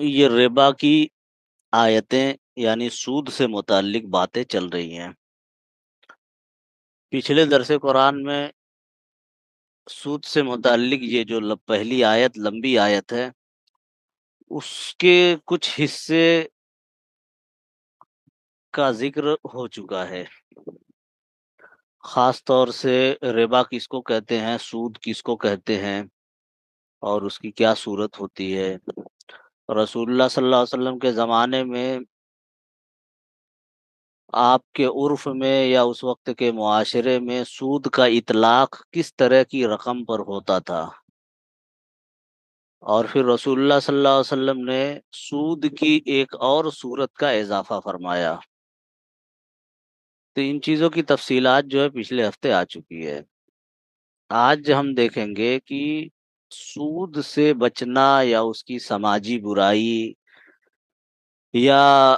یہ ربا کی آیتیں یعنی سود سے متعلق باتیں چل رہی ہیں۔ پچھلے درس قرآن میں سود سے متعلق یہ جو پہلی آیت لمبی آیت ہے، اس کے کچھ حصے کا ذکر ہو چکا ہے۔ خاص طور سے ربا کس کو کہتے ہیں، سود کس کو کہتے ہیں، اور اس کی کیا صورت ہوتی ہے۔ رسول اللہ صلی اللہ علیہ وسلم کے زمانے میں آپ کے عرف میں یا اس وقت کے معاشرے میں سود کا اطلاق کس طرح کی رقم پر ہوتا تھا، اور پھر رسول اللہ صلی اللہ علیہ وسلم نے سود کی ایک اور صورت کا اضافہ فرمایا۔ تو ان چیزوں کی تفصیلات جو ہے پچھلے ہفتے آ چکی ہے۔ آج ہم دیکھیں گے کہ سود سے بچنا یا اس کی سماجی برائی یا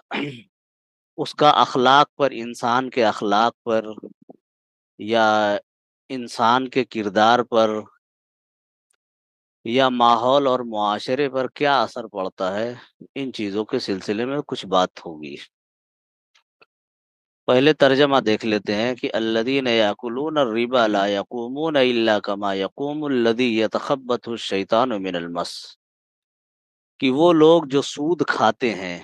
اس کا اخلاق پر، انسان کے اخلاق پر یا انسان کے کردار پر یا ماحول اور معاشرے پر کیا اثر پڑتا ہے، ان چیزوں کے سلسلے میں کچھ بات ہوگی۔ پہلے ترجمہ دیکھ لیتے ہیں کہ الذین یاکلون الربا لا یقومون الا کما یقوم الذی یتخبطہ الشیطان من المس، کہ وہ لوگ جو سود کھاتے ہیں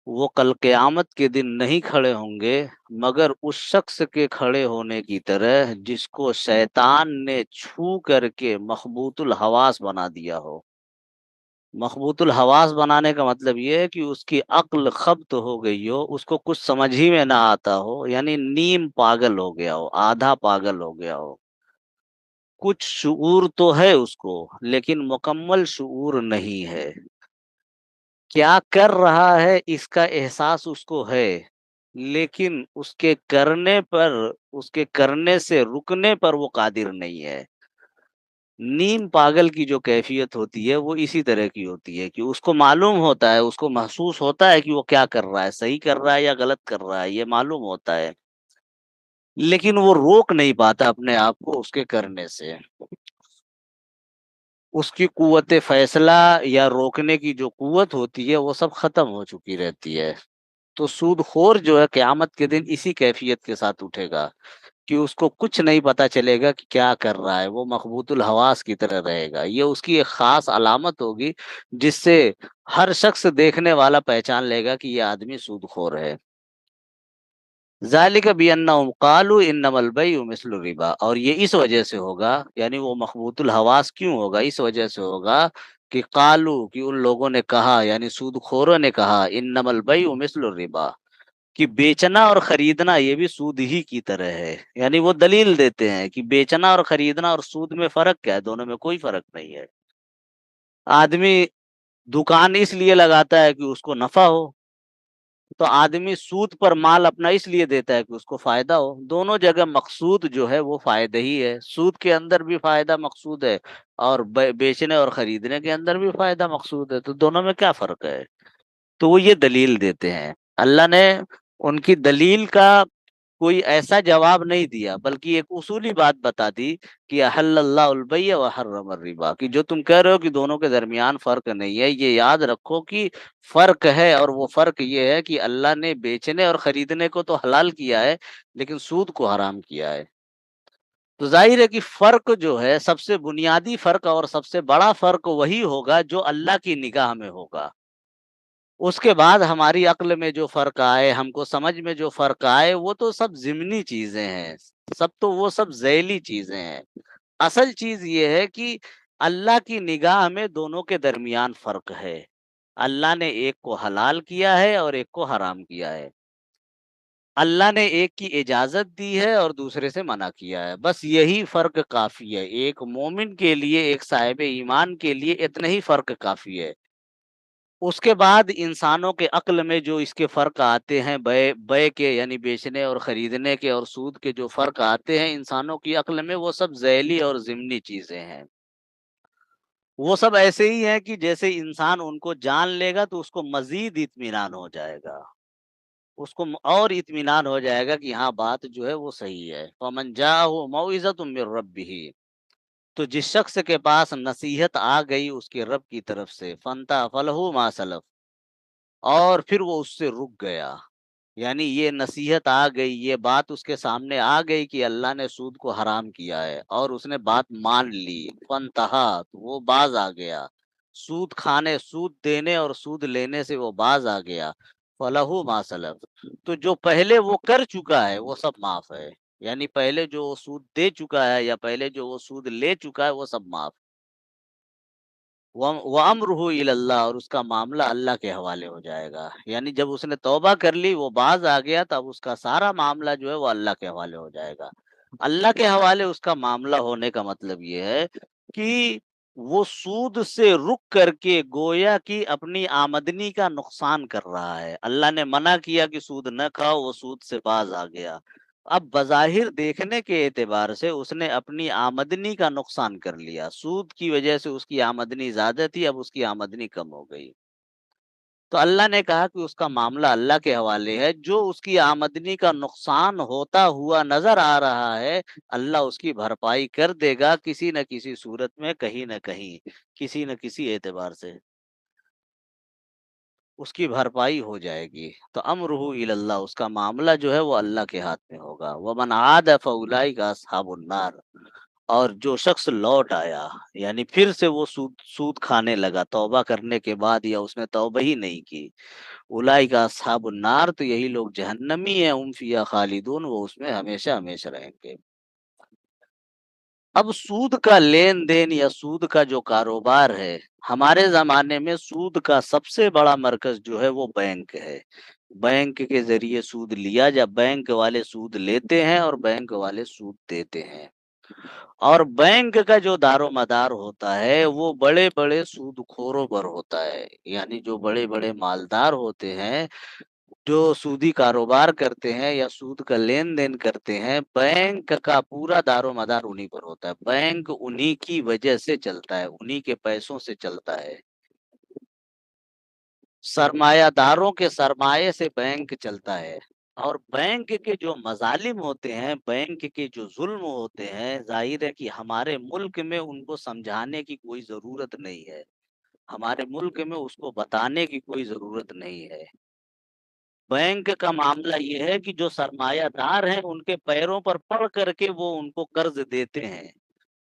وہ کل قیامت کے دن نہیں کھڑے ہوں گے مگر اس شخص کے کھڑے ہونے کی طرح جس کو شیطان نے چھو کر کے مخبوط الحواس بنا دیا ہو۔ مخبوط الحواس بنانے کا مطلب یہ ہے کہ اس کی عقل خبط ہو گئی ہو، اس کو کچھ سمجھ ہی میں نہ آتا ہو، یعنی نیم پاگل ہو گیا ہو، آدھا پاگل ہو گیا ہو۔ کچھ شعور تو ہے اس کو لیکن مکمل شعور نہیں ہے۔ کیا کر رہا ہے اس کا احساس اس کو ہے، لیکن اس کے کرنے پر، اس کے کرنے سے رکنے پر وہ قادر نہیں ہے۔ نیم پاگل کی جو کیفیت ہوتی ہے وہ اسی طرح کی ہوتی ہے کہ اس کو معلوم ہوتا ہے، اس کو محسوس ہوتا ہے کہ وہ کیا کر رہا ہے، صحیح کر رہا ہے یا غلط کر رہا ہے، یہ معلوم ہوتا ہے، لیکن وہ روک نہیں پاتا اپنے آپ کو اس کے کرنے سے۔ اس کی قوت فیصلہ یا روکنے کی جو قوت ہوتی ہے وہ سب ختم ہو چکی رہتی ہے۔ تو سود خور جو ہے قیامت کے دن اسی کیفیت کے ساتھ اٹھے گا کہ اس کو کچھ نہیں پتا چلے گا کہ کیا کر رہا ہے، وہ مخبوط الحواس کی طرح رہے گا۔ یہ اس کی ایک خاص علامت ہوگی جس سے ہر شخص دیکھنے والا پہچان لے گا کہ یہ آدمی سود خور ہے۔ ذالک بانہم قالوا انما البیع مثل الربا، اور یہ اس وجہ سے ہوگا، یعنی وہ مخبوط الحواس کیوں ہوگا، اس وجہ سے ہوگا کہ قالو، کہ ان لوگوں نے کہا، یعنی سود خوروں نے کہا، انما البیع مثل الربا، کہ بیچنا اور خریدنا یہ بھی سود ہی کی طرح ہے۔ یعنی وہ دلیل دیتے ہیں کہ بیچنا اور خریدنا اور سود میں فرق کیا ہے، دونوں میں کوئی فرق نہیں ہے۔ آدمی دکان اس لیے لگاتا ہے کہ اس کو نفع ہو، تو آدمی سود پر مال اپنا اس لیے دیتا ہے کہ اس کو فائدہ ہو۔ دونوں جگہ مقصود جو ہے وہ فائدہ ہی ہے۔ سود کے اندر بھی فائدہ مقصود ہے اور بیچنے اور خریدنے کے اندر بھی فائدہ مقصود ہے، تو دونوں میں کیا فرق ہے؟ تو وہ یہ دلیل دیتے ہیں۔ اللہ نے ان کی دلیل کا کوئی ایسا جواب نہیں دیا، بلکہ ایک اصولی بات بتا دی کہ احل اللہ البیع وحرم الربا، کہ جو تم کہہ رہے ہو کہ دونوں کے درمیان فرق نہیں ہے، یہ یاد رکھو کہ فرق ہے، اور وہ فرق یہ ہے کہ اللہ نے بیچنے اور خریدنے کو تو حلال کیا ہے لیکن سود کو حرام کیا ہے۔ تو ظاہر ہے کہ فرق جو ہے، سب سے بنیادی فرق اور سب سے بڑا فرق وہی ہوگا جو اللہ کی نگاہ میں ہوگا۔ اس کے بعد ہماری عقل میں جو فرق آئے، ہم کو سمجھ میں جو فرق آئے، وہ تو سب ضمنی چیزیں ہیں، وہ سب ذیلی چیزیں ہیں۔ اصل چیز یہ ہے کہ اللہ کی نگاہ میں دونوں کے درمیان فرق ہے۔ اللہ نے ایک کو حلال کیا ہے اور ایک کو حرام کیا ہے۔ اللہ نے ایک کی اجازت دی ہے اور دوسرے سے منع کیا ہے، بس یہی فرق کافی ہے۔ ایک مومن کے لیے، ایک صاحب ایمان کے لیے اتنا ہی فرق کافی ہے۔ اس کے بعد انسانوں کے عقل میں جو اس کے فرق آتے ہیں، بے کے یعنی بیچنے اور خریدنے کے، اور سود کے جو فرق آتے ہیں انسانوں کی عقل میں، وہ سب ذیلی اور ضمنی چیزیں ہیں۔ وہ سب ایسے ہی ہیں کہ جیسے انسان ان کو جان لے گا تو اس کو مزید اطمینان ہو جائے گا، اس کو اور اطمینان ہو جائے گا کہ ہاں بات جو ہے وہ صحیح ہے۔ فمن جاءہ موعظۃ من ربہ، تو जिस शख्स के पास नसीहत आ गई उसके रब की तरफ से फंता फलहू मा सलफ, और फिर वो उससे रुक गया, यानी ये नसीहत आ गई, ये बात उसके सामने आ गई कि अल्लाह ने सूद को हराम किया है और उसने बात मान ली, फंतहा तो वो बाज आ गया, सूद खाने, सूद देने और सूद लेने से वो बाज आ गया, फलहू मा सलफ, तो जो पहले वो कर चुका है वो सब माफ है, यानी पहले जो वो सूद दे चुका है या पहले जो वो सूद ले चुका है वो सब माफ। व अम्रुहु इलल्लाह, और उसका मामला अल्लाह के हवाले हो जाएगा, यानी जब उसने तौबा कर ली, वो बाज आ गया, तब उसका सारा मामला जो है वो अल्लाह के हवाले हो जाएगा। अल्लाह के हवाले उसका मामला होने का मतलब ये है कि वो सूद से रुक करके गोया कि अपनी आमदनी का नुकसान कर रहा है। अल्लाह ने मना किया कि सूद न खाओ, वो सूद से बाज आ गया। अब बज़ाहिर देखने के एतबार से उसने अपनी आमदनी का नुकसान कर लिया। सूद की वजह से उसकी आमदनी ज़्यादा थी, अब उसकी आमदनी कम हो गई। तो अल्लाह ने कहा कि उसका मामला अल्लाह के हवाले है। जो उसकी आमदनी का नुकसान होता हुआ नज़र आ रहा है, अल्लाह उसकी भरपाई कर देगा किसी न किसी सूरत में, कहीं न कहीं, किसी न किसी एतबार से। उसकी भरपाई हो जाएगी। तो अम्रुहु इलल्लाह, उसका मामला जो है वो अल्लाह के हाथ में होगा। वमन आद फउलाइका अस्हाबुन नार, और जो शख्स लौट आया, यानी फिर से वो सूद सूद खाने लगा तौबा करने के बाद, या उसने तौबा ही नहीं की, उलाइका अस्हाबुन नार, तो यही लोग जहन्नमी हैं, हुम फिहा खालिदून, वो उसमें हमेशा हमेशा रहेंगे। अब सूद का लेन-देन या सूद का जो कारोबार है, हमारे ज़माने में सूद का सबसे बड़ा मरकज़ जो है वो बैंक है। बैंक के ज़रिए सूद लिया जा बैंक वाले सूद लेते हैं और बैंक वाले सूद देते हैं। और बैंक का जो दारोमदार होता है, वो बड़े-बड़े सूदखोरों पर होता है। यानी जो बड़े-बड़े मालदार होते हैं, जो सूदी कारोबार करते हैं या सूद का लेन-देन करते हैं, बैंक का पूरा दारोमदार उन्हीं पर होता है। बैंक उन्हीं की वजह से चलता है, उन्हीं के पैसों से चलता है। सरमायादारों के सरमाए से बैंक चलता है। और बैंक के जो मज़ालिम होते हैं, बैंक के जो ज़ुल्म होते हैं, ज़ाहिर है कि हमारे मुल्क में उनको समझाने की कोई ज़रूरत नहीं है। हमारे मुल्क में उसको बताने की कोई ज़रूरत नहीं है। बैंक का मामला ये है कि जो सरमायादार हैं, उनके पैरों पर पड़ करके वो उनको कर्ज़ देते हैं,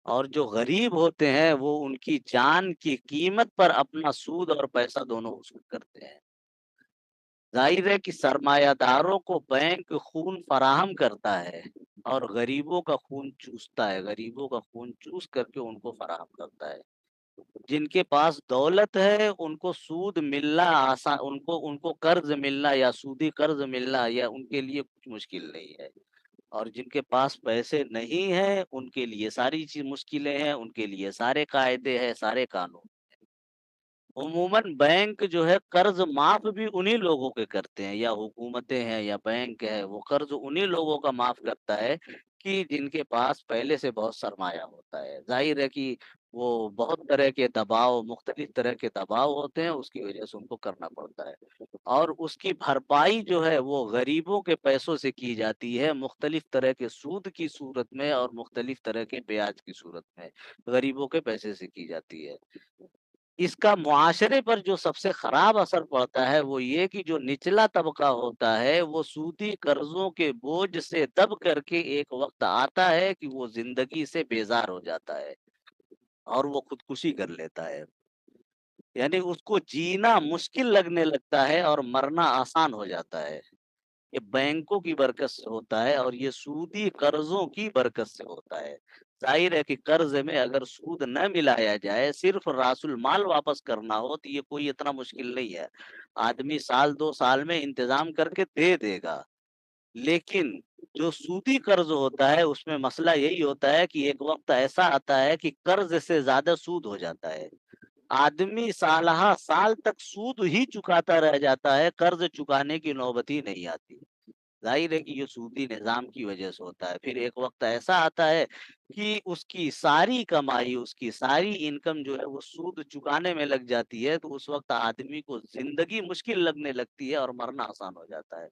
और जो गरीब होते हैं, वो उनकी जान की कीमत पर अपना सूद और पैसा दोनों वसूल करते हैं। ज़ाहिर है कि सरमायादारों को बैंक खून फराहम करता है और गरीबों का खून चूसता है, गरीबों का खून चूस करके उनको फराहम करता है। जिनके पास दौलत है, उनको सूद मिलना उनको उनको कर्ज़ मिलना या सूदी कर्ज़ मिलना या उनके लिए कुछ मुश्किल नहीं है। और जिनके पास पैसे नहीं हैं, उनके लिए सारी चीज़ मुश्किलें हैं, उनके लिए सारे कायदे हैं, सारे कानून। उमूमन बैंक जो है कर्ज माफ भी उन्हीं लोगों के करते हैं, या हुकूमतें हैं या बैंक है, वो कर्ज उन्हीं लोगों का माफ करता है कि जिनके पास पहले से बहुत सरमाया होता है। जाहिर है कि वो बहुत तरह के दबाव, मुख्तलिफ तरह के दबाव होते हैं, उसकी वजह से उनको करना पड़ता है। और उसकी भरपाई जो है वो गरीबों के पैसों से की जाती है, मुख्तलिफ तरह के सूद की सूरत में और मुख्तलिफ तरह के ब्याज की सूरत में गरीबों के पैसे से की जाती है। इसका मुआशरे पर जो सबसे खराब असर पड़ता है वो ये कि जो निचला तबका होता है वो सूदी कर्जों के बोझ से दब करके एक वक्त आता है कि वो जिंदगी से बेजार हो जाता है और वो खुदकुशी कर लेता है। यानी उसको जीना मुश्किल लगने लगता है और मरना आसान हो जाता है। ये बैंकों की बरकत से होता है और ये सूदी कर्जों की बरकत से होता है। ज़ाहिर है कि कर्ज में अगर सूद न मिलाया जाए, सिर्फ रासुल माल वापस करना हो तो ये कोई इतना मुश्किल नहीं है। आदमी साल 2 साल में इंतज़ाम करके दे देगा। लेकिन जो सूदी कर्ज होता है उसमें मसला यही होता है कि एक वक़्त ऐसा आता है कि कर्ज से ज़्यादा सूद हो जाता है। आदमी सालहा साल तक सूद ही चुकाता रह जाता है, कर्ज चुकाने की नौबत ही नहीं आती। ज़ाहिर है कि ये सूदी निज़ाम की वज़ह से होता है। फिर एक वक़्त ऐसा आता है कि उसकी सारी कमाई, उसकी सारी इनकम जो है वो सूद चुकाने में लग जाती है, तो उस वक़्त आदमी को ज़िंदगी मुश्किल लगने लगती है और मरना आसान हो जाता है।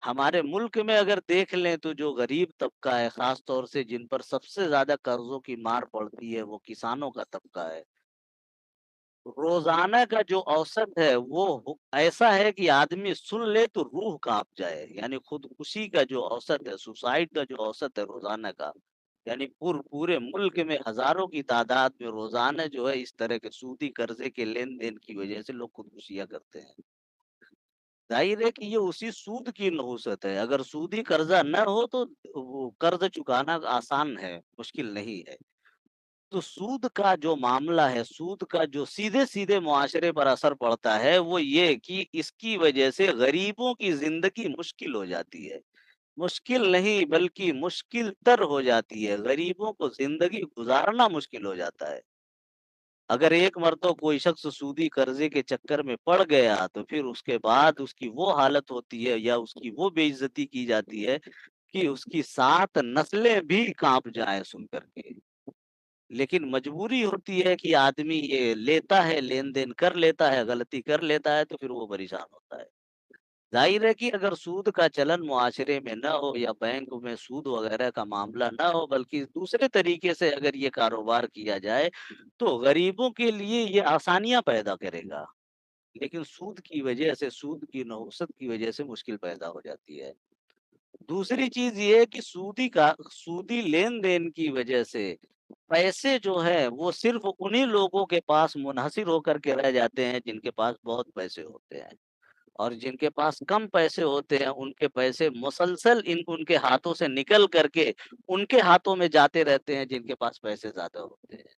हमारे मुल्क में अगर देख लें तो जो गरीब तबका है, ख़ास तौर से जिन पर सबसे ज़्यादा कर्ज़ों की मार पड़ती है, वो किसानों का तबका है। रोज़ाना का जो औसत है वो ऐसा है कि आदमी सुन ले तो रूह काँप जाए। यानी खुदकुशी का जो औसत है, सुसाइड का जो औसत है रोज़ाना का, यानी पूरे मुल्क में हज़ारों की तादाद में रोज़ाना जो है इस तरह के सूदी कर्ज़े के लेन-देन की वज़ह से लोग खुदकुशियाँ करते हैं। ज़ाहिर है कि ये उसी सूद की नहुसत है। अगर सूदी कर्ज़ा न हो तो वो कर्ज़ चुकाना आसान है, मुश्किल नहीं है। तो सूद का जो मामला है, सूद का जो सीधे-सीधे मुआशरे पर असर पड़ता है, वो ये कि इसकी वजह से गरीबों की ज़िंदगी मुश्किल हो जाती है। मुश्किल नहीं बल्कि मुश्किल तर हो जाती है, गरीबों को ज़िंदगी गुज़ारना मुश्किल हो जाता है। अगर एक मर्तबा कोई शख्स सूदी कर्ज़े के चक्कर में पड़ गया, तो फिर उसके बाद उसकी वो हालत होती है या उसकी वो बेइज़्ज़ती की जाती है कि उसकी 7 नस्लें भी काँप जाएँ सुन कर के। लेकिन मजबूरी होती है कि आदमी ये लेता है, लेन-देन कर लेता है, गलती कर लेता है तो फिर वो परेशान होता है। ज़ाहिर है कि अगर सूद का चलन मुआशरे में ना हो या बैंक में सूद वगैरह का मामला ना हो बल्कि दूसरे तरीके से अगर ये कारोबार किया जाए, तो गरीबों के लिए ये आसानियाँ पैदा करेगा। लेकिन सूद की वजह से, सूद की नहुसत की वजह से मुश्किल पैदा हो जाती है। दूसरी चीज़ ये है कि सूदी लेन-देन की वजह से पैसे जो हैं, वो सिर्फ़ उन्हीं लोगों के पास मुनहसिर होकर के रह जाते हैं, जिनके पास बहुत पैसे होते हैं और जिनके पास कम पैसे होते हैं, उनके पैसे मुसलसल इन उनके हाथों से निकल कर के उनके हाथों में जाते रहते हैं, जिनके पास पैसे ज़्यादा होते हैं।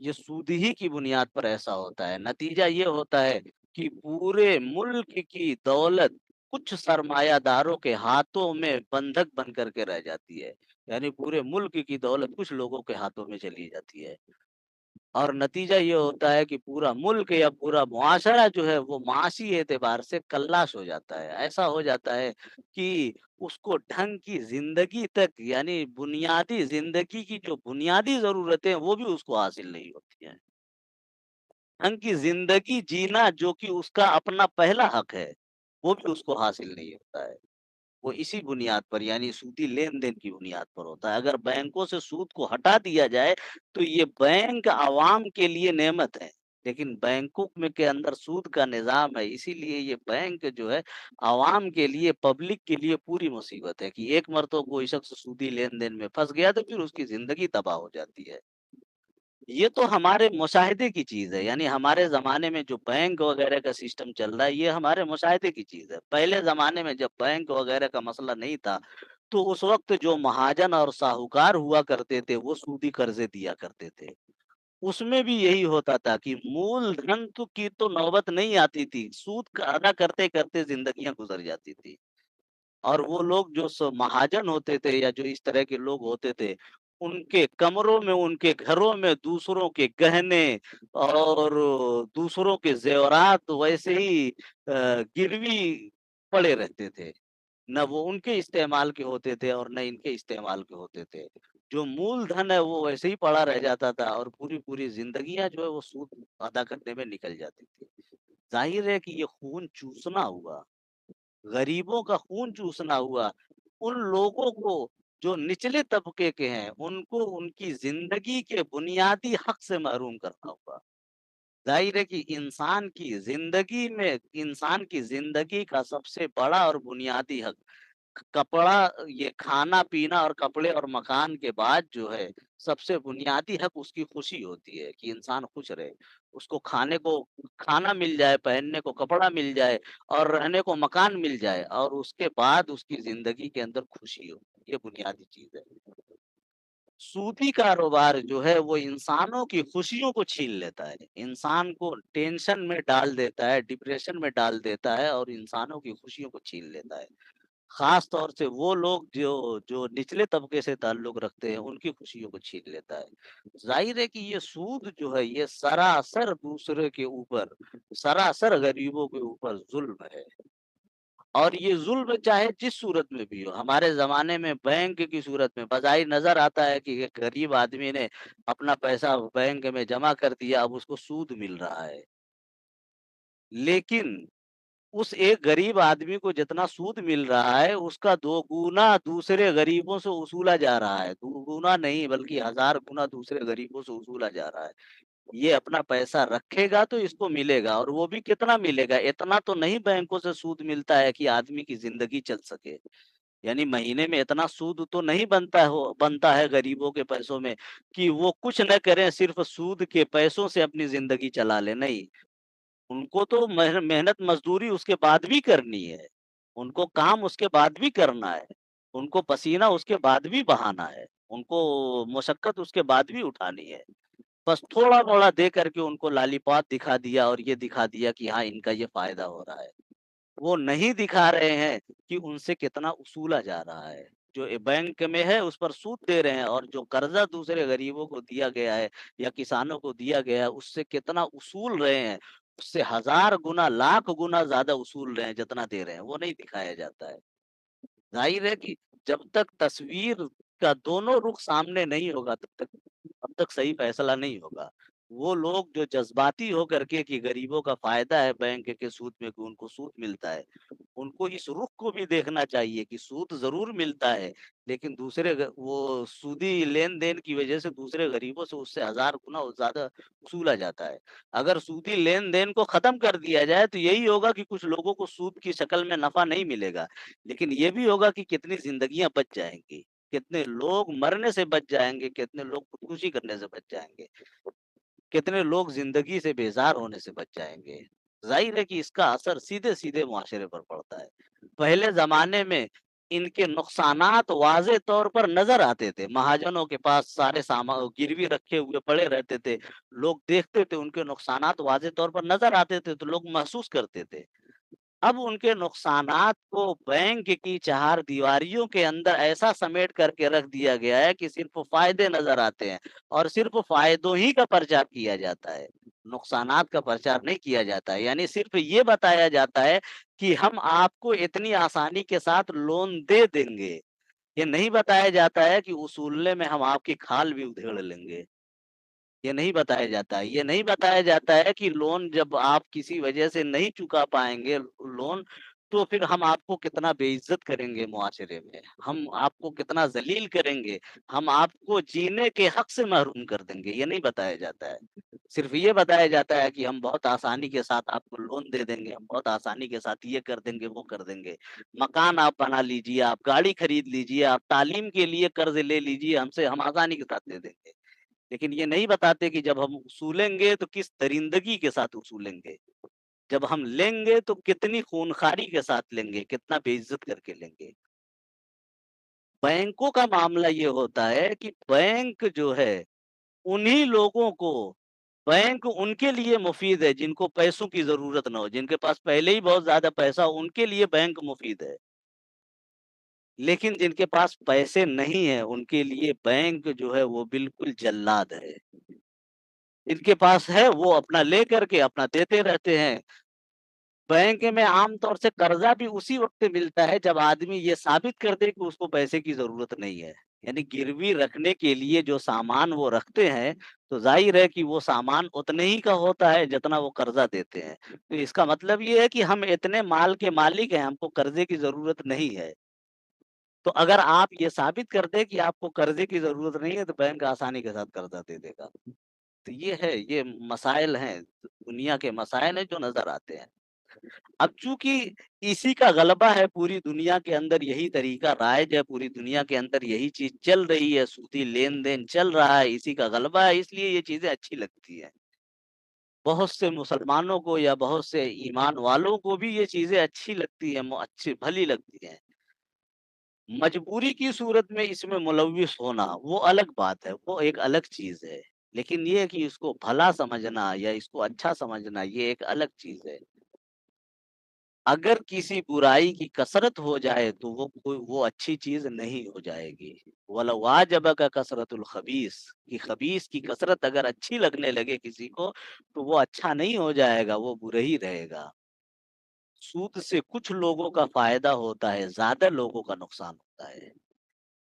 ये सूद ही की बुनियाद पर ऐसा होता है। नतीजा ये होता है कि पूरे मुल्क की दौलत कुछ सरमायादारों के हाथों में बंधक बन कर के रह जाती है। यानी पूरे मुल्क की दौलत कुछ लोगों के हाथों में चली जाती है। और नतीजा ये होता है कि पूरा मुल्क या पूरा मुआशरा जो है वो माशी एतबार से कल्लाश हो जाता है। ऐसा हो जाता है कि उसको ढंग की ज़िंदगी तक यानी बुनियादी ज़िंदगी की जो बुनियादी ज़रूरतें हैं वो भी उसको हासिल नहीं होती हैं। ढंग की ज़िंदगी जीना जो कि उसका अपना पहला हक है, वो भी उसको हासिल नहीं होता है। वो इसी बुनियाद पर यानी सूदी लेन-देन की बुनियाद पर होता है। अगर बैंकों से सूद को हटा दिया जाए, तो ये बैंक अवाम के लिए नेमत है। लेकिन बैंकों में के अंदर सूद का निज़ाम है, इसीलिए ये बैंक जो है अवाम के लिए, पब्लिक के लिए पूरी मुसीबत है कि एक मर्तबा कोई शख्स सूदी लेन-देन में फँस गया, तो फिर उसकी ज़िंदगी तबाह हो जाती है। ये तो हमारे मुशाहिदे की चीज़ है, यानी हमारे ज़माने में जो बैंक वग़ैरह का सिस्टम चल रहा है, ये हमारे मुशाहिदे की चीज़ है। पहले ज़माने में जब बैंक वग़ैरह का मसला नहीं था, तो उस वक़्त जो महाजन और साहूकार हुआ करते थे, वो सूदी कर्ज़े दिया करते थे। उसमें भी यही होता था कि मूलधन की तो नौबत नहीं आती थी, सूद का अदा करते-करते ज़िंदगियाँ गुज़र जाती थी। और वो लोग जो महाजन होते थे या जो इस तरह के लोग होते थे, उनके कमरों में, उनके घरों में दूसरों के गहने और दूसरों के ज़ेवरात वैसे ही गिरवी पड़े रहते थे। ना वो उनके इस्तेमाल के होते थे और ना इनके इस्तेमाल के होते थे। जो मूलधन है वो वैसे ही पड़ा रह जाता था और पूरी-पूरी ज़िंदगियाँ जो है वो सूद अदा करने में निकल जाती थी। ज़ाहिर है कि ये खून चूसना हुआ। गरीबों का खून चूसना हुआ, उन लोगों को जो निचले तबके के हैं, उनको उनकी ज़िंदगी के बुनियादी हक से महरूम करना हुआ। ज़ाहिर है कि इंसान की ज़िंदगी का सबसे बड़ा और बुनियादी हक कपड़ा ये खाना-पीना और कपड़े और मकान के बाद जो है, सबसे बुनियादी हक उसकी खुशी होती है कि इंसान खुश रहे। उसको खाने को खाना मिल जाए, पहनने को कपड़ा मिल जाए और रहने को मकान मिल जाए और उसके बाद उसकी ज़िंदगी के अंदर खुशी हो। ये बुनियादी चीज़ है। सूदी कारोबार जो है वो इंसानों की खुशियों को छीन लेता है। इंसान को टेंशन में डाल देता है, डिप्रेशन में डाल देता है और इंसानों की खुशियों को छीन लेता है। ख़ास तौर से वो लोग जो जो निचले तबके से ताल्लुक़ रखते हैं, उनकी खुशियों को छीन लेता है। ज़ाहिर है कि ये सूद जो है, ये सरासर दूसरे के ऊपर, सरासर गरीबों के ऊपर ज़ुल्म है। और ये ज़ुल्म चाहे जिस सूरत में भी हो, हमारे ज़माने में बैंक की सूरत में बज़ाहिर नज़र आता है कि एक गरीब आदमी ने अपना पैसा बैंक में जमा कर दिया, अब उसको सूद मिल रहा है। लेकिन उस एक गरीब आदमी को जितना सूद मिल रहा है, उसका 2 गुना दूसरे गरीबों से वसूला जा रहा है। 2 गुना नहीं बल्कि 1000 गुना दूसरे गरीबों से वसूला जा रहा है। ये अपना पैसा रखेगा तो इसको मिलेगा, और वो भी कितना मिलेगा? इतना तो नहीं बैंकों से सूद मिलता है कि आदमी की ज़िंदगी चल सके। यानी महीने में इतना सूद तो नहीं बनता है गरीबों के पैसों में कि वो कुछ न करें, सिर्फ़ सूद के पैसों से अपनी ज़िंदगी चला लें, नहीं। उनको तो मेहनत मज़दूरी उसके बाद भी करनी है। उनको काम उसके बाद भी करना है। उनको पसीना उसके बाद भी बहाना है। उनको मशक्कत उसके बाद भी उठानी है। बस थोड़ा-मोड़ा दे करके उनको लॉलीपॉप दिखा दिया और ये दिखा दिया कि हाँ, इनका ये फ़ायदा हो रहा है। वो नहीं दिखा रहे हैं कि उनसे कितना वसूला जा रहा है। जो बैंक में है उस पर सूद दे रहे हैं, और जो कर्ज़ा दूसरे गरीबों को दिया गया है या किसानों को दिया गया है, उससे कितना वसूल रहे हैं, उससे हज़ार गुना, लाख गुना ज़्यादा वसूल रहे हैं जितना दे रहे हैं, वो नहीं दिखाया जाता है। ज़ाहिर है कि जब तक तस्वीर का दोनों रुख सामने नहीं होगा, तब तक सही फैसला नहीं होगा। वो लोग जो जज़्बाती होकर के कि गरीबों का फ़ायदा है बैंक के सूद में कि उनको सूद मिलता है, उनको इस रुख को भी देखना चाहिए कि सूद ज़रूर मिलता है, लेकिन दूसरे वो सूदी लेन-देन की वज़ह से दूसरे गरीबों से उससे हज़ार गुना ज़्यादा वसूला जाता है। अगर सूदी लेन-देन को ख़त्म कर दिया जाए तो यही होगा कि कुछ लोगों को सूद की शक्ल में नफ़ा नहीं मिलेगा, लेकिन ये भी होगा कि कितनी ज़िंदगियाँ बच जाएँगी, कितने लोग मरने से बच जाएँगे, कितने लोग खुदकुशी करने से बच जाएँगे। कितने लोग ज़िंदगी से बेज़ार होने से बच जाएँगे। ज़ाहिर है कि इसका असर सीधे-सीधे मुआशरे पर पड़ता है। पहले ज़माने में इनके नुकसानात वाज़े तौर पर नज़र आते थे। महाजनों के पास सारे गिरवी रखे हुए पड़े रहते थे। लोग देखते थे, उनके नुकसानात वाज़े तौर पर नज़र आते थे, तो लोग महसूस करते थे। अब उनके नुकसानात को बैंक की चारदीवारियों के अंदर ऐसा समेट करके रख दिया गया है कि सिर्फ़ फ़ायदे नज़र आते हैं, और सिर्फ़ फ़ायदों ही का प्रचार किया जाता है। नुकसानात का प्रचार नहीं किया जाता है। यानी सिर्फ़ ये बताया जाता है कि हम आपको इतनी आसानी के साथ लोन दे देंगे। ये नहीं बताया जाता है कि वसूलने में हम आपकी खाल भी उधेड़ लेंगे। ये नहीं बताया जाता है। ये नहीं बताया जाता है कि लोन जब आप किसी वजह से नहीं चुका पाएँगे लोन, तो फिर हम आपको कितना बेइज़्ज़त करेंगे मुआशरे में, हम आपको कितना ज़लील करेंगे, हम आपको जीने के हक से महरूम कर देंगे, ये नहीं बताया जाता है। सिर्फ़ ये बताया जाता है कि हम बहुत आसानी के साथ आपको लोन दे देंगे, हम बहुत आसानी के साथ ये कर देंगे, वो कर देंगे। मकान आप बना लीजिए, आप गाड़ी खरीद लीजिए, आप तालीम के लिए कर्ज़ ले लीजिए हमसे, हम आसानी के साथ दे देंगे। लेकिन ये नहीं बताते कि जब हम वसूलेंगे तो किस दरिंदगी के साथ वसूलेंगे। जब हम लेंगे तो कितनी खूनखारी के साथ लेंगे, कितना बेइज़्ज़त करके लेंगे। बैंकों का मामला ये होता है कि बैंक जो है, उन्हीं लोगों को बैंक उनके लिए मुफ़ीद है जिनको पैसों की ज़रूरत ना हो, जिनके पास पहले ही बहुत ज़्यादा पैसा हो, उनके लिए बैंक मुफ़ीद है। लेकिन जिनके पास पैसे नहीं हैं, उनके लिए बैंक जो है वो बिल्कुल जल्लाद है। जिनके पास है वो अपना ले करके अपना देते रहते हैं। बैंक में आम तौर से कर्ज़ा भी उसी वक़्त मिलता है जब आदमी ये साबित कर दे कि उसको पैसे की ज़रूरत नहीं है। यानी गिरवी रखने के लिए जो सामान वो रखते हैं, तो ज़ाहिर है कि वो सामान उतने ही का होता है जितना वो कर्ज़ा देते हैं। तो इसका मतलब ये है कि हम इतने माल के मालिक हैं, हमको कर्ज़े की ज़रूरत नहीं है। तो अगर आप ये साबित कर दें कि आपको कर्ज़े की ज़रूरत नहीं है, तो बैंक आसानी के साथ कर्ज़ा दे देगा। तो ये है, ये मसाइल हैं, दुनिया के मसाइल हैं जो नज़र आते हैं। अब चूँकि इसी का गलबा है पूरी दुनिया के अंदर, यही तरीका राइज है, पूरी दुनिया के अंदर यही चीज़ चल रही है, सूदी लेन-देन चल रहा है, इसी का गलबा है, इसलिए ये चीज़ें अच्छी लगती हैं। बहुत से मुसलमानों को या बहुत से ईमान वालों को भी ये चीज़ें अच्छी लगती हैं, अच्छी भली लगती हैं। मजबूरी की सूरत में इसमें मुलव्विस होना, वो अलग बात है, वो एक अलग चीज़ है। लेकिन ये है कि इसको भला समझना या इसको अच्छा समझना, ये एक अलग चीज़ है। अगर किसी बुराई की कसरत हो जाए तो वो अच्छी चीज़ नहीं हो जाएगी। वलौ आजबका कसरतुल खबीस, कि खबीस की कसरत अगर अच्छी लगने लगे किसी को, तो वो अच्छा नहीं हो जाएगा, वो बुरा ही रहेगा। सूद से कुछ लोगों का फ़ायदा होता है, ज़्यादा लोगों का नुकसान होता है।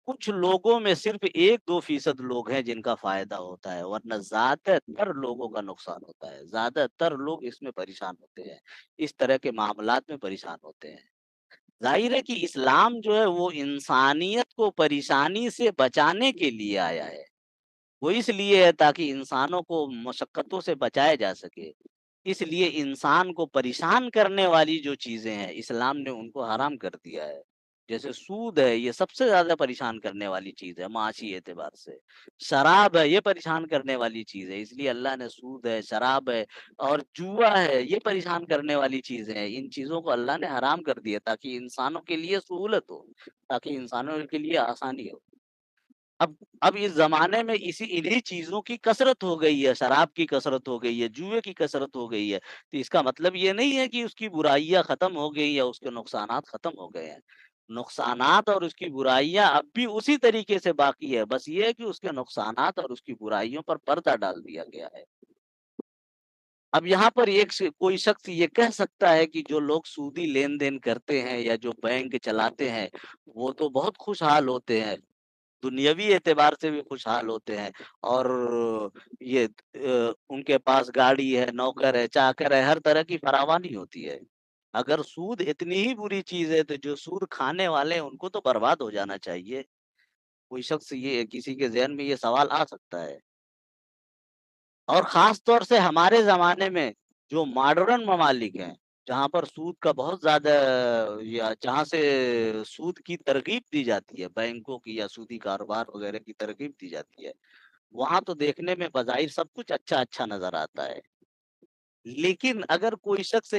कुछ लोगों में सिर्फ़ 1-2% लोग हैं जिनका फ़ायदा होता है, वरना ज़्यादातर लोगों का नुकसान होता है। ज़्यादातर लोग इसमें परेशान होते हैं, इस तरह के मामलात में परेशान होते हैं। ज़ाहिर है कि इस्लाम जो है वो इंसानियत को परेशानी से बचाने के लिए आया है। वो इसलिए है ताकि इंसानों को मशक्कतों से बचाया जा सके। इसलिए इंसान को परेशान करने वाली जो चीज़ें हैं, इस्लाम ने उनको हराम कर दिया है। जैसे सूद है, ये सबसे ज़्यादा परेशान करने वाली चीज़ है माशी एतबार से। शराब है, ये परेशान करने वाली चीज़ है, इसलिए अल्लाह ने सूद है, शराब है और जुआ है, ये परेशान करने वाली चीज़ें हैं। इन चीज़ों को अल्लाह ने हराम कर दिया ताकि इंसानों के लिए सहूलत हो, ताकि इंसानों के लिए आसानी हो। अब इस ज़माने में इन्हीं चीज़ों की कसरत हो गई है, शराब की कसरत हो गई है, जुए की कसरत हो गई है। तो इसका मतलब ये नहीं है कि उसकी बुराइयाँ ख़त्म हो गई या उसके नुकसानात ख़त्म हो गए हैं। नुकसानात और उसकी बुराइयाँ अब भी उसी तरीके से बाकी है, बस ये है कि उसके नुकसानात और उसकी बुराइयों पर पर्दा डाल दिया गया है। अब यहाँ पर कोई शख्स ये कह सकता है कि जो लोग सूदी लेन-देन करते हैं या जो बैंक चलाते हैं, वो तो बहुत खुशहाल होते हैं। दुनियावी एतबार से भी खुशहाल होते हैं और उनके पास गाड़ी है, नौकर है, चाकर है, हर तरह की फरावानी होती है। अगर सूद इतनी ही बुरी चीज़ है, तो जो सूद खाने वाले हैं, उनको तो बर्बाद हो जाना चाहिए। कोई शख्स ये किसी के ज़हन में ये सवाल आ सकता है और ख़ास तौर से हमारे ज़माने में जो मॉडर्न ममालिक हैं, जहाँ पर सूद का बहुत ज़्यादा या जहाँ से सूद की तरग़ीब दी जाती है, बैंकों की या सूदी कारोबार वग़ैरह की तरग़ीब दी जाती है। वहाँ तो देखने में बज़ाहिर सब कुछ अच्छा-अच्छा नज़र आता है। लेकिन अगर कोई शख़्स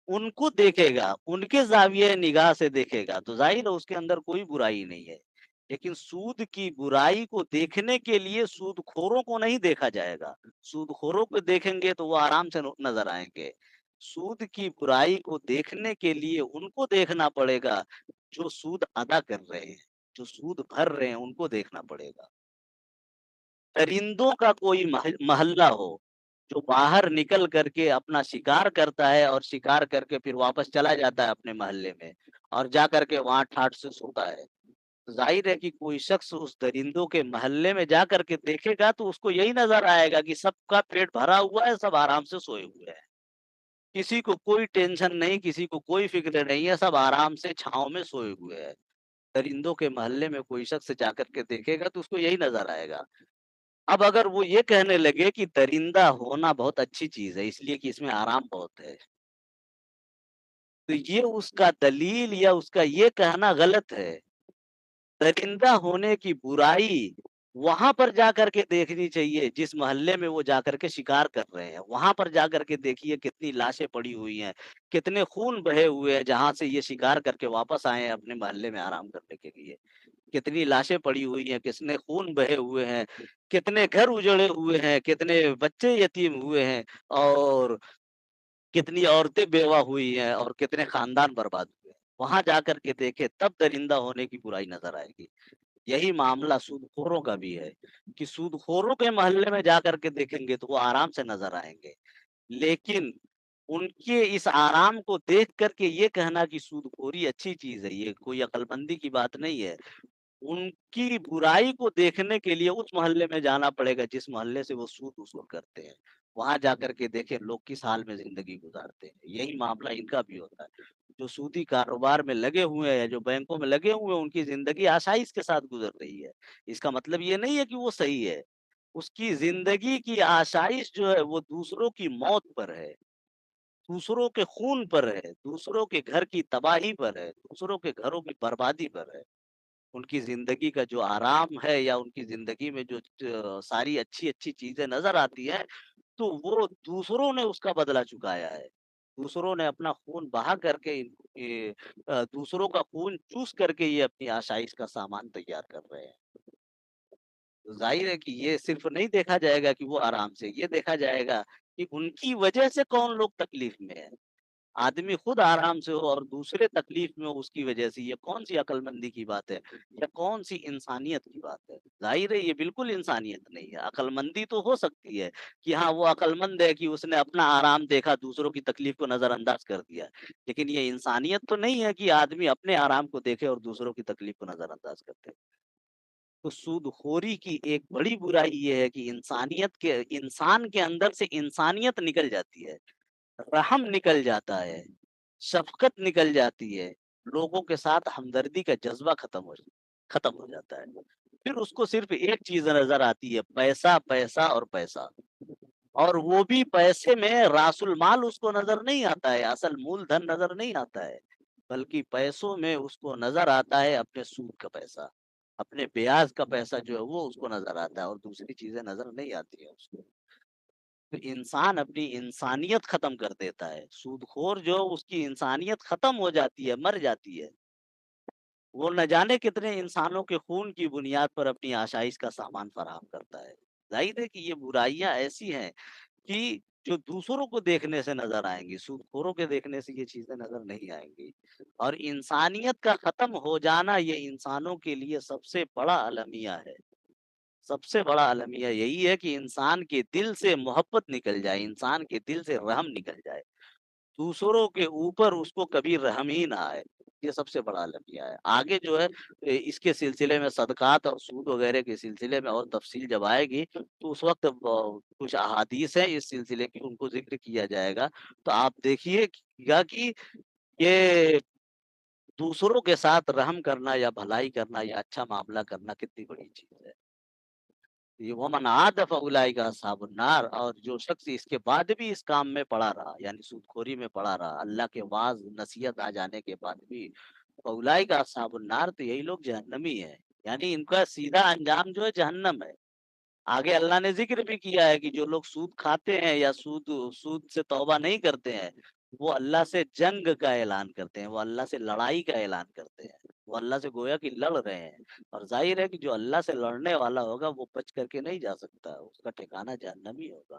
उनको देखेगा, उनके ज़ाविये निगाह से देखेगा, तो ज़ाहिर है उसके अंदर कोई बुराई नहीं है। लेकिन सूद की बुराई को देखने के लिए सूदखोरों को नहीं देखा जाएगा। सूदखोरों को देखेंगे तो वो आराम से नज़र आएँगे। सूद की बुराई को देखने के लिए उनको देखना पड़ेगा, जो सूद अदा कर रहे हैं, जो सूद भर रहे हैं, उनको देखना पड़ेगा। परिंदों का कोई महल्ला हो, जो बाहर निकल करके अपना शिकार करता है और शिकार करके फिर वापस चला जाता है अपने महल्ले में और जा करके वहाँ ठाठ से सोता है। तो ज़ाहिर है कि कोई शख्स उस दरिंदों के महल्ले में जा करके देखेगा तो उसको यही नज़र आएगा कि सबका पेट भरा हुआ है, सब आराम से सोए हुए हैं। किसी को कोई टेंशन नहीं, किसी को कोई फ़िक्र नहीं है, सब आराम से छाँव में सोए हुए हैं। दरिंदों के महल्ले में कोई शख्स जाकर के देखेगा तो उसको यही नज़र आएगा। अब अगर वो ये कहने लगे कि दरिंदा होना बहुत अच्छी चीज़ है, इसलिए कि इसमें आराम बहुत है, तो ये उसका दलील या उसका ये कहना गलत है। दरिंदा होने की बुराई वहाँ पर जाकर के देखनी चाहिए, जिस मोहल्ले में वो जाकर के शिकार कर रहे हैं। वहाँ पर जाकर के देखिए कितनी लाशें पड़ी हुई हैं, कितने खून बहे हुए हैं, जहाँ से ये शिकार करके वापस आए हैं अपने मोहल्ले में आराम करने के लिए। कितनी लाशें पड़ी हुई हैं, कितने खून बहे हुए हैं, कितने घर उजड़े हुए हैं, कितने बच्चे यतीम हुए हैं और कितनी औरतें बेवा हुई हैं और कितने खानदान बर्बाद हुए हैं। वहाँ जाकर के देखें तब दरिंदा होने की बुराई नज़र आएगी। यही मामला सूदखोरों का भी है कि सूदखोरों के मोहल्ले में जाकर के देखेंगे तो वो आराम से नज़र आएँगे। लेकिन उनके इस आराम को देख कर के ये कहना कि सूदखोरी अच्छी चीज़ है, ये कोई अक्लमंदी की बात नहीं है। उनकी बुराई को देखने के लिए उस मोहल्ले में जाना पड़ेगा जिस मोहल्ले से वो सूद वसूल करते हैं। वहाँ जाकर के देखें लोग किस हाल में ज़िंदगी गुज़ारते हैं। यही मामला इनका भी होता है। जो सूदी कारोबार में लगे हुए हैं, जो बैंकों में लगे हुए हैं, उनकी ज़िंदगी आसाइश के साथ गुज़र रही है। इसका मतलब ये नहीं है कि वो सही है। उसकी ज़िंदगी की आसाइश जो है वो दूसरों की मौत पर है, दूसरों के खून पर है, दूसरों के घर की तबाही पर है, दूसरों के घरों की बर्बादी पर है। उनकी ज़िंदगी का जो आराम है या उनकी ज़िंदगी में जो सारी अच्छी-अच्छी चीज़ें नज़र आती हैं, तो वो दूसरों ने उसका बदला चुकाया है। दूसरों ने अपना खून बहा करके दूसरों का खून चूस करके ये अपनी आशाइश का सामान तैयार कर रहे हैं। तो ज़ाहिर है कि ये सिर्फ़ नहीं देखा जाएगा कि वो आराम से, ये देखा जाएगा कि उनकी वजह से कौन लोग तकलीफ़ में हैं। आदमी खुद आराम से हो और दूसरे तकलीफ में हो उसकी वजह से, ये कौन-सी अक्लमंदी की बात है या कौन-सी इंसानियत की बात है? ज़ाहिर है ये बिल्कुल इंसानियत नहीं है। अक्लमंदी तो हो सकती है कि हाँ, वो अक्लमंद है कि उसने अपना आराम देखा, दूसरों की तकलीफ को नज़रअंदाज कर दिया। लेकिन ये इंसानियत तो नहीं है कि आदमी अपने आराम को देखे और दूसरों की तकलीफ को नज़रअंदाज कर दे। تو سودخوری کی ایک بڑی برائی یہ ہے کہ انسان کے اندر سے انسانیت نکل جاتی ہے، رحم نکل جاتا ہے، شفقت نکل جاتی ہے، لوگوں کے ساتھ ہمدردی کا جذبہ ختم ہو جاتا ہے۔ پھر اس کو صرف ایک چیز نظر آتی ہے، پیسہ پیسہ اور پیسہ، اور وہ بھی پیسے میں راس المال اس کو نظر نہیں آتا ہے، اصل مول دھن نظر نہیں آتا ہے، بلکہ پیسوں میں اس کو نظر آتا ہے اپنے سود کا پیسہ، اپنے بیاج کا پیسہ جو ہے وہ اس کو نظر آتا ہے، اور دوسری چیزیں نظر نہیں آتی ہیں اس کو۔ تو انسان اپنی انسانیت ختم کر دیتا ہے، سود خور جو اس کی انسانیت ختم ہو جاتی ہے، مر جاتی ہے، وہ نہ جانے کتنے انسانوں کے خون کی بنیاد پر اپنی آشائش کا سامان فراہم کرتا ہے۔ ظاہر ہے کہ یہ برائیاں ایسی ہیں کہ جو دوسروں کو دیکھنے سے نظر آئیں گی، سود خوروں کے دیکھنے سے یہ چیزیں نظر نہیں آئیں گی، اور انسانیت کا ختم ہو جانا یہ انسانوں کے لیے سب سے بڑا المیہ ہے۔ سب سے بڑا المیہ یہی ہے کہ انسان کے دل سے محبت نکل جائے، انسان کے دل سے رحم نکل جائے، دوسروں کے اوپر اس کو کبھی رحم ہی نہ آئے۔ یہ سب سے بڑا المیہ ہے۔ آگے جو ہے اس کے سلسلے میں صدقات اور سود وغیرہ کے سلسلے میں اور تفصیل جب آئے گی تو اس وقت کچھ احادیث ہیں اس سلسلے کی، ان کو ذکر کیا جائے گا، تو آپ دیکھیے گا کہ یہ دوسروں کے ساتھ رحم کرنا یا بھلائی کرنا یا اچھا معاملہ کرنا کتنی بڑی چیز ہے۔ یہ ومن عاد فاولئک اصحاب النار، اور جو شخص اس کے بعد بھی اس کام میں پڑا رہا، یعنی سود خوری میں پڑا رہا، اللہ کے واعظ نصیحت آ جانے کے بعد بھی، فاولئک اصحاب النار، تو یہی لوگ جہنمی ہیں، یعنی ان کا سیدھا انجام جو ہے جہنم ہے۔ آگے اللہ نے ذکر بھی کیا ہے کہ جو لوگ سود کھاتے ہیں یا سود سے توبہ نہیں کرتے ہیں، وہ اللہ سے جنگ کا اعلان کرتے ہیں، وہ اللہ سے لڑائی کا اعلان کرتے ہیں، وہ اللہ سے گویا کہ لڑ رہے ہیں، اور ظاہر ہے کہ جو اللہ سے لڑنے والا ہوگا وہ بچ کر کے نہیں جا سکتا، اس کا ٹھکانہ جہنم ہی ہوگا۔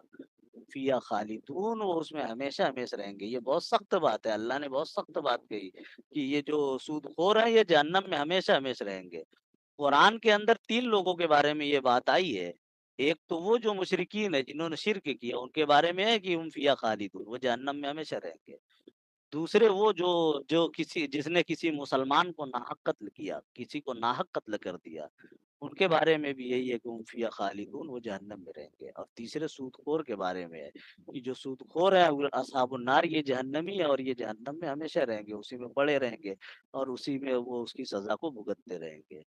فیا خالدون، وہ اس میں ہمیشہ ہمیشہ رہیں گے۔ یہ بہت سخت بات ہے، اللہ نے بہت سخت بات کہی کہ یہ جو سود خور ہیں یہ جہنم میں ہمیشہ ہمیشہ رہیں گے۔ قرآن کے اندر 3 لوگوں کے بارے میں یہ بات آئی ہے۔ ایک تو وہ جو مشرکین ہے جنہوں نے شرک کیا، ان کے بارے میں ہے کہ ہم فیہا خالدون، وہ جہنم میں ہمیشہ رہیں گے۔ دوسرے وہ جس نے کسی مسلمان کو ناحق قتل کیا، کسی کو ناحق قتل کر دیا، ان کے بارے میں بھی یہی ہے کہ ہم فیہا خالدون، وہ جہنم میں رہیں گے۔ اور تیسرے سود خور کے بارے میں ہے کہ جو سود خور ہے وہ اصحاب النار، یہ جہنمی ہے، اور یہ جہنم میں ہمیشہ رہیں گے، اسی میں پڑے رہیں گے، اور اسی میں وہ اس کی سزا کو بھگتتے رہیں گے۔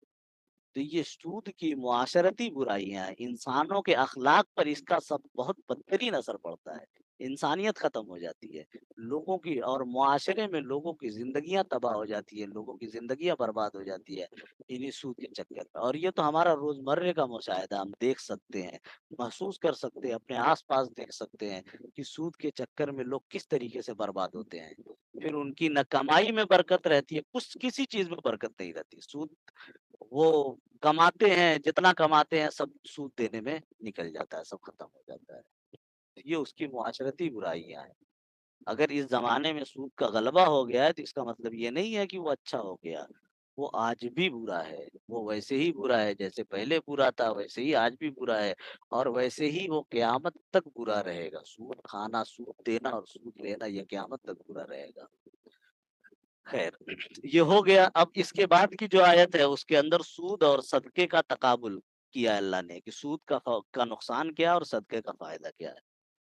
تو یہ سود کی معاشرتی برائیاں ہیں، انسانوں کے اخلاق پر اس کا سب بہت بدترین اثر پڑتا ہے، انسانیت ختم ہو جاتی ہے، لوگوں کی اور معاشرے میں لوگوں کی زندگیاں تباہ ہو جاتی ہے، لوگوں کی زندگیاں برباد ہو جاتی ہے انہی سود کے چکر میں۔ اور یہ تو ہمارا روزمرہ کا مشاہدہ، ہم دیکھ سکتے ہیں، محسوس کر سکتے ہیں، اپنے آس پاس دیکھ سکتے ہیں کہ سود کے چکر میں لوگ کس طریقے سے برباد ہوتے ہیں، پھر ان کی نہ کمائی میں برکت رہتی ہے، کسی چیز میں برکت نہیں رہتی، سود وہ کماتے ہیں، جتنا کماتے ہیں سب سود دینے میں نکل جاتا ہے، سب ختم ہو جاتا ہے۔ یہ اس کی معاشرتی برائیاں ہیں۔ اگر اس زمانے میں سود کا غلبہ ہو گیا ہے تو اس کا مطلب یہ نہیں ہے کہ وہ اچھا ہو گیا، وہ آج بھی برا ہے، وہ ویسے ہی برا ہے جیسے پہلے برا تھا، ویسے ہی آج بھی برا ہے، اور ویسے ہی وہ قیامت تک برا رہے گا۔ سود کھانا، سود دینا اور سود لینا یہ قیامت تک برا رہے گا۔ خیر، یہ ہو گیا۔ اب اس کے بعد کی جو آیت ہے اس کے اندر سود اور صدقے کا تقابل کیا ہے اللہ نے، کہ سود کا نقصان کیا اور صدقے کا فائدہ کیا ہے۔